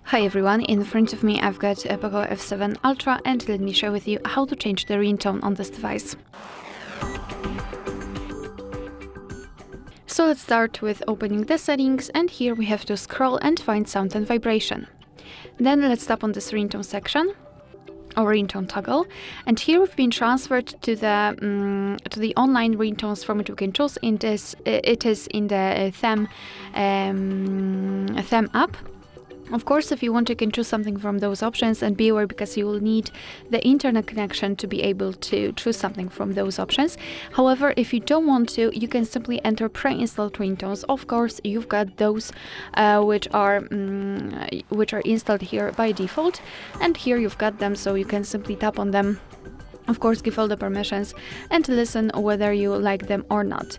Hi everyone, in front of me I've got a POCO F7 Ultra and let me share with you how to change the ringtone on this device. So let's start with opening the settings, and here we have to scroll and find sound and vibration. Then let's tap on this ringtone section or ringtone toggle, and here we've been transferred to the online ringtones from which we can choose. It is in the theme app. Of course, if you want, you can choose something from those options, and be aware because you will need the internet connection to be able to choose something from those options. However, if you don't want to, you can simply enter pre-installed ringtones. Of course, you've got those which are installed here by default, and here you've got them, so you can simply tap on them. Of course, give all the permissions and listen whether you like them or not.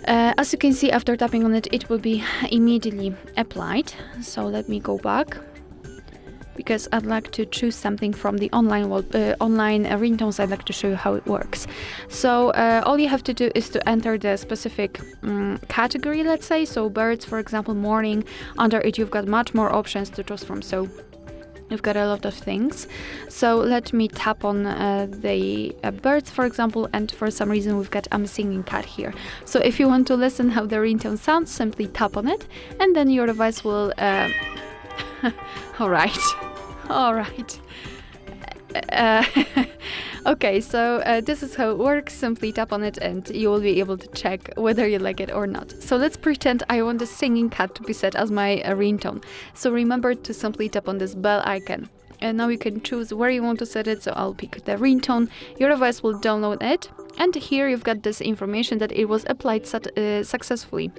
As you can see, after tapping on it, it will be immediately applied. So let me go back, because I'd like to choose something from the online ringtones. I'd like to show you how it works. So all you have to do is to enter the specific category, let's say. So birds, for example, morning. Under it, you've got much more options to choose from. So you've got a lot of things. So let me tap on the birds, for example, and for some reason we've got I'm singing cat here. So if you want to listen how the ringtone sounds, simply tap on it, and then your device will all right. Okay, so this is how it works. Simply tap on it and you will be able to check whether you like it or not. So let's pretend I want the singing cat to be set as my ringtone. So remember to simply tap on this bell icon. And now you can choose where you want to set it. So I'll pick the ringtone. Your device will download it. And here you've got this information that it was applied successfully.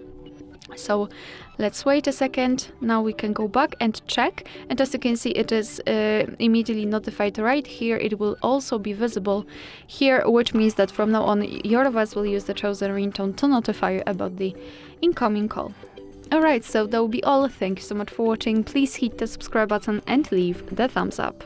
So let's wait a second. Now we can go back and check, and as you can see, it is immediately notified right here. It will also be visible here, which means that from now on your device will use the chosen ringtone to notify you about the incoming call. Alright, so that will be all. Thank you so much for watching. Please hit the subscribe button and leave the thumbs up.